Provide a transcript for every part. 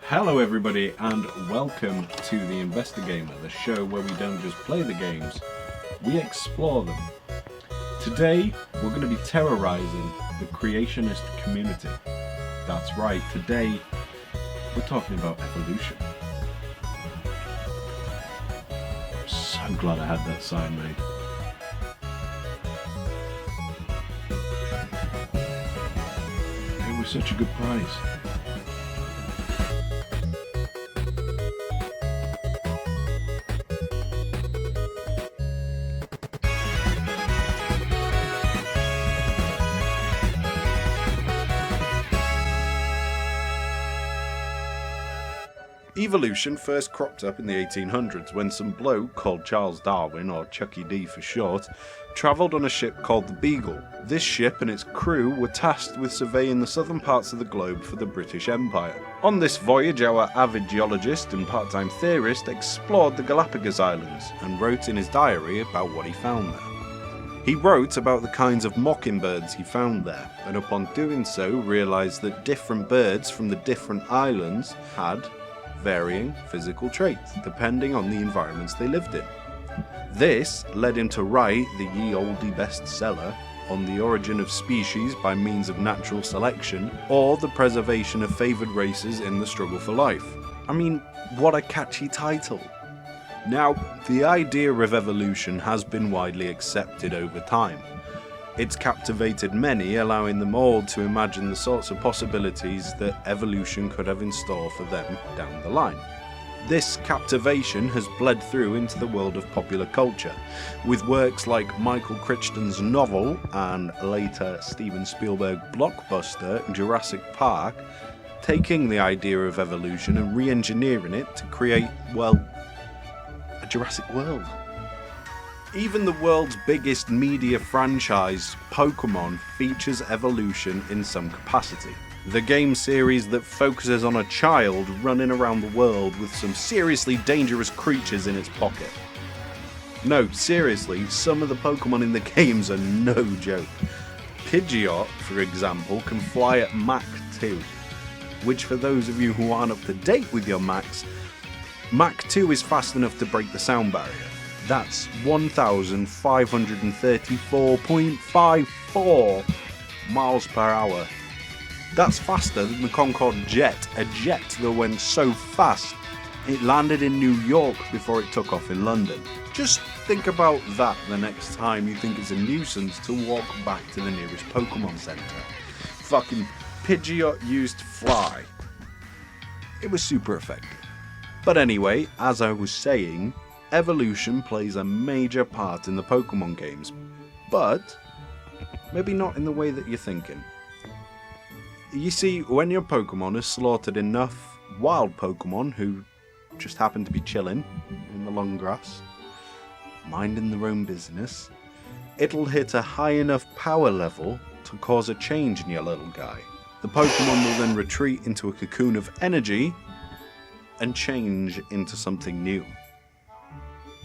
Hello everybody and welcome to the Investigamer, the show where we don't just play the games, we explore them. Today we're going to be terrorizing the creationist community. That's right, today we're talking about evolution. I'm so glad I had that sign made. It was such a good price. Evolution first cropped up in the 1800s when some bloke called Charles Darwin, or Chucky D for short, travelled on a ship called the Beagle. This ship and its crew were tasked with surveying the southern parts of the globe for the British Empire. On this voyage, our avid geologist and part-time theorist explored the Galapagos Islands and wrote in his diary about what he found there. He wrote about the kinds of mockingbirds he found there, and upon doing so realised that different birds from the different islands had varying physical traits depending on the environments they lived in. This led him to write the ye olde bestseller on the origin of species by means of natural selection, or the preservation of favoured races in the struggle for life. I mean, what a catchy title. Now, the idea of evolution has been widely accepted over time. It's captivated many, allowing them all to imagine the sorts of possibilities that evolution could have in store for them down the line. This captivation has bled through into the world of popular culture, with works like Michael Crichton's novel and later Steven Spielberg blockbuster Jurassic Park taking the idea of evolution and re-engineering it to create, well, a Jurassic World. Even the world's biggest media franchise, Pokemon, features evolution in some capacity. The game series that focuses on a child running around the world with some seriously dangerous creatures in its pocket. No, seriously, some of the Pokemon in the games are no joke. Pidgey, for example, can fly at Mach 2, which for those of you who aren't up to date with your Mach 2 is fast enough to break the sound barrier. That's 1,534.54 miles per hour. That's faster than the Concorde jet, a jet that went so fast it landed in New York before it took off in London. Just think about that the next time you think it's a nuisance to walk back to the nearest Pokemon Center. Fucking Pidgey used fly. It was super effective. But anyway, as I was saying, evolution plays a major part in the Pokemon games, but maybe not in the way that you're thinking. You see, when your Pokemon has slaughtered enough wild Pokemon who just happen to be chilling in the long grass, minding their own business, it'll hit a high enough power level to cause a change in your little guy. The Pokemon will then retreat into a cocoon of energy and change into something new.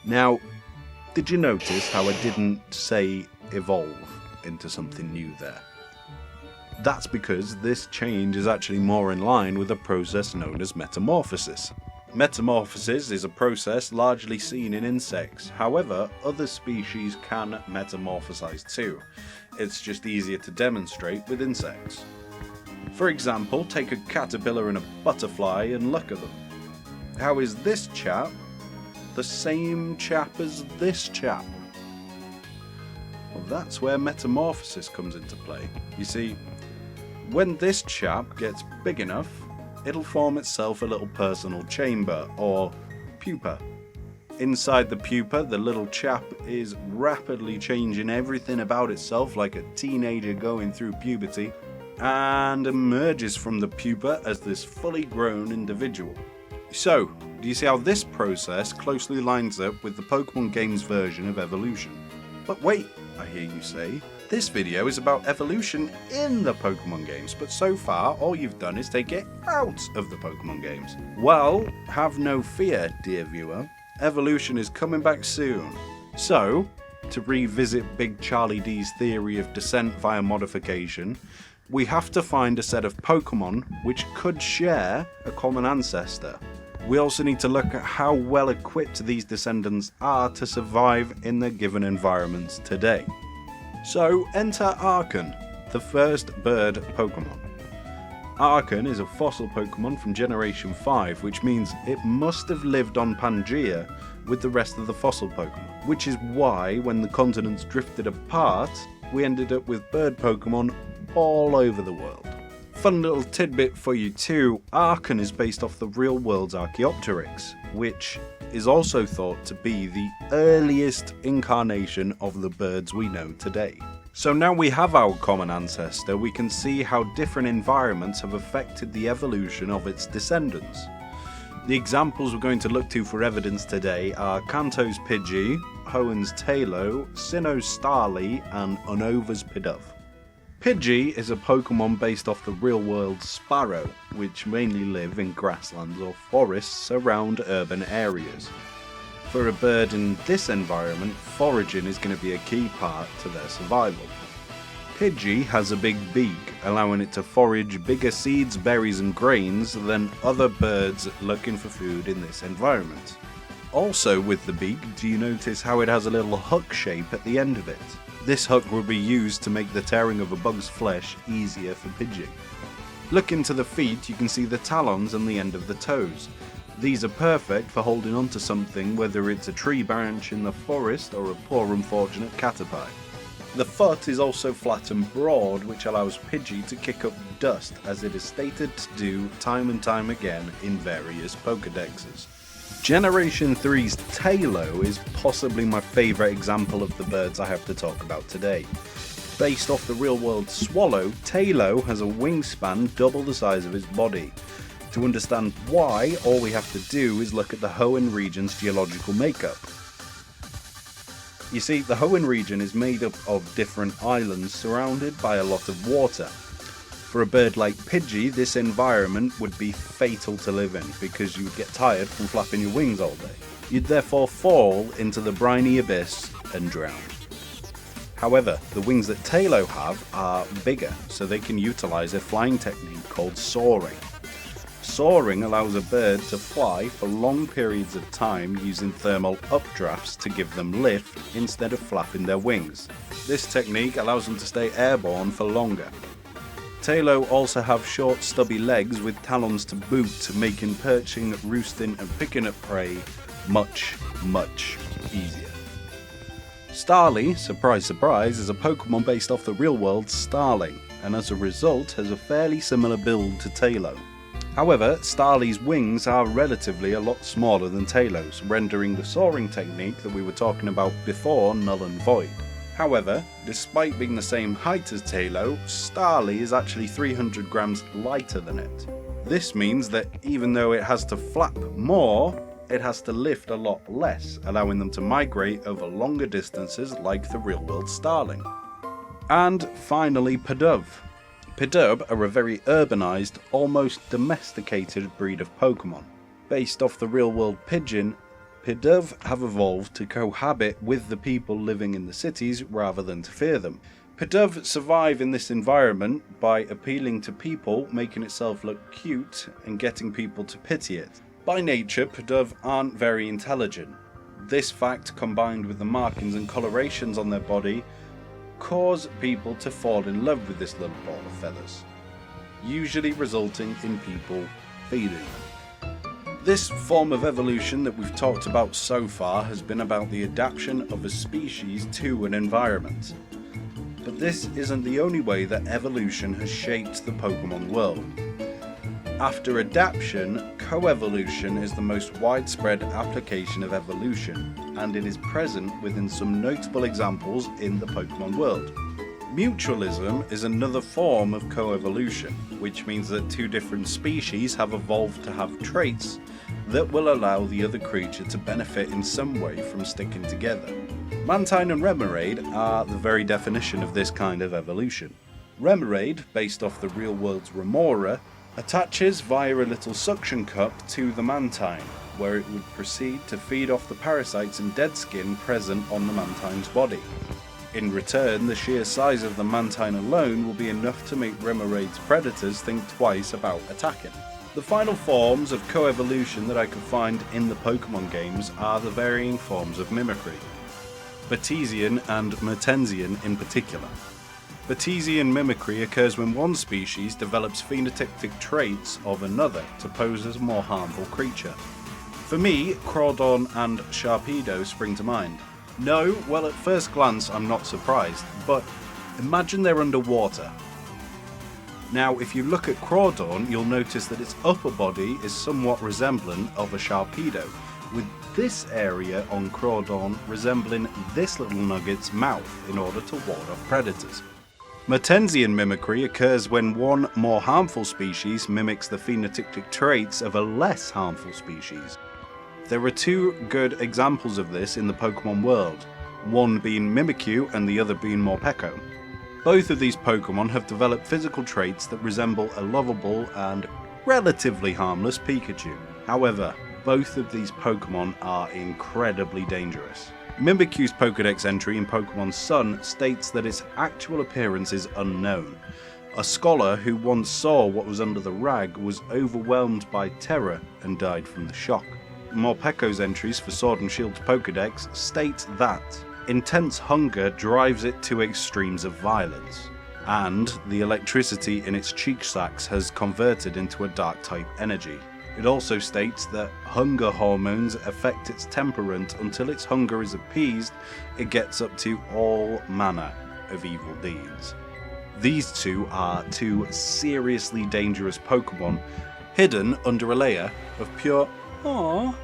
Now, did you notice how I didn't say evolve into something new there? That's because this change is actually more in line with a process known as metamorphosis. Metamorphosis is a process largely seen in insects, however, other species can metamorphosize too. It's just easier to demonstrate with insects. For example, take a caterpillar and a butterfly and look at them. How is this chap the same chap as this chap? Well, that's where metamorphosis comes into play. You see, when this chap gets big enough, it'll form itself a little personal chamber, or pupa. Inside the pupa, the little chap is rapidly changing everything about itself like a teenager going through puberty, and emerges from the pupa as this fully grown individual. So, do you see how this process closely lines up with the Pokemon game's version of evolution? But wait, I hear you say, this video is about evolution in the Pokemon games, but so far all you've done is take it out of the Pokemon games. Well, have no fear, dear viewer, evolution is coming back soon. So, to revisit Big Charlie D's theory of descent via modification, We have to find a set of Pokemon which could share a common ancestor. We also need to look at how well equipped these descendants are to survive in their given environments today. So enter Arkhan, the first bird Pokemon. Arkhan is a fossil Pokemon from Generation 5, which means it must have lived on Pangaea with the rest of the fossil Pokemon, which is why when the continents drifted apart, we ended up with bird Pokemon all over the world. Fun little tidbit for you too, Arkhan is based off the real world's Archaeopteryx, which is also thought to be the earliest incarnation of the birds we know today. So now we have our common ancestor, we can see how different environments have affected the evolution of its descendants. The examples we're going to look to for evidence today are Kanto's Pidgey, Hoenn's Talo, Sinnoh's Starly, and Unova's Pidove. Pidgey is a Pokemon based off the real-world Sparrow, which mainly live in grasslands or forests around urban areas. For a bird in this environment, foraging is going to be a key part to their survival. Pidgey has a big beak, allowing it to forage bigger seeds, berries and grains than other birds looking for food in this environment. Also with the beak, do you notice how it has a little hook shape at the end of it? This hook will be used to make the tearing of a bug's flesh easier for Pidgey. Looking to the feet, you can see the talons on the end of the toes. These are perfect for holding onto something, whether it's a tree branch in the forest or a poor unfortunate caterpie. The foot is also flat and broad, which allows Pidgey to kick up dust, as it is stated to do time and time again in various Pokedexes. Generation 3's Talo is possibly my favourite example of the birds I have to talk about today. Based off the real-world swallow, Talo has a wingspan double the size of its body. To understand why, all we have to do is look at the Hoenn region's geological makeup. You see, the Hoenn region is made up of different islands surrounded by a lot of water. For a bird like Pidgey, this environment would be fatal to live in because you would get tired from flapping your wings all day. You'd therefore fall into the briny abyss and drown. However, the wings that Talo have are bigger, so they can utilise a flying technique called soaring. Soaring allows a bird to fly for long periods of time using thermal updrafts to give them lift instead of flapping their wings. This technique allows them to stay airborne for longer. Talo also have short stubby legs with talons to boot, making perching, roosting and picking up prey much easier. Starly, surprise surprise, is a Pokemon based off the real world Starling, and as a result has a fairly similar build to Talo. However, Starly's wings are relatively a lot smaller than Talo's, rendering the soaring technique that we were talking about before null and void. However, despite being the same height as Talo, Starly is actually 300 grams lighter than it. This means that even though it has to flap more, it has to lift a lot less, allowing them to migrate over longer distances like the real-world Starling. And finally, Pidove. Pidove are a very urbanized, almost domesticated breed of Pokemon. Based off the real-world Pigeon, Pidove have evolved to cohabit with the people living in the cities rather than to fear them. Pidove survive in this environment by appealing to people, making itself look cute, and getting people to pity it. By nature, Pidove aren't very intelligent. This fact, combined with the markings and colorations on their body, cause people to fall in love with this little ball of feathers, usually resulting in people feeding them. This form of evolution that we've talked about so far has been about the adaptation of a species to an environment. But this isn't the only way that evolution has shaped the Pokemon world. After adaptation, coevolution is the most widespread application of evolution, and it is present within some notable examples in the Pokemon world. Mutualism is another form of coevolution, which means that two different species have evolved to have traits that will allow the other creature to benefit in some way from sticking together. Mantine and Remoraid are the very definition of this kind of evolution. Remoraid, based off the real world's Remora, attaches via a little suction cup to the Mantine, where it would proceed to feed off the parasites and dead skin present on the Mantine's body. In return, the sheer size of the Mantine alone will be enough to make Remoraide's predators think twice about attacking. The final forms of coevolution that I could find in the Pokemon games are the varying forms of mimicry, Batesian and Mertensian in particular. Batesian mimicry occurs when one species develops phenotypic traits of another to pose as a more harmful creature. For me, Crawdon and Sharpedo spring to mind. No, well at first glance I'm not surprised, but imagine they're underwater. Now if you look at Crawdon, you'll notice that its upper body is somewhat resemblant of a Sharpedo, with this area on Crawdon resembling this little nugget's mouth in order to ward off predators. Mertensian mimicry occurs when one more harmful species mimics the phenotypic traits of a less harmful species. There are two good examples of this in the Pokemon world, one being Mimikyu and the other being Morpeko. Both of these Pokemon have developed physical traits that resemble a lovable and relatively harmless Pikachu. However, both of these Pokemon are incredibly dangerous. Mimikyu's Pokédex entry in Pokemon Sun states that its actual appearance is unknown. A scholar who once saw what was under the rag was overwhelmed by terror and died from the shock. Morpeko's entries for Sword and Shield's Pokédex state that intense hunger drives it to extremes of violence, and the electricity in its cheek sacs has converted into a dark type energy. It also states that hunger hormones affect its temperament until its hunger is appeased, it gets up to all manner of evil deeds. These two are two seriously dangerous Pokemon hidden under a layer of pure aww.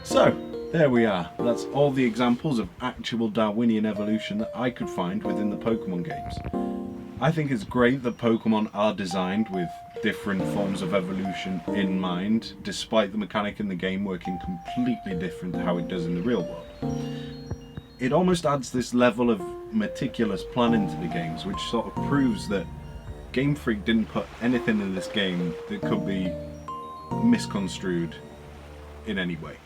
So, there we are. That's all the examples of actual Darwinian evolution that I could find within the Pokemon games. I think it's great that Pokemon are designed with different forms of evolution in mind, despite the mechanic in the game working completely different to how it does in the real world. It almost adds this level of meticulous planning to the games, which sort of proves that Game Freak didn't put anything in this game that could be misconstrued in any way.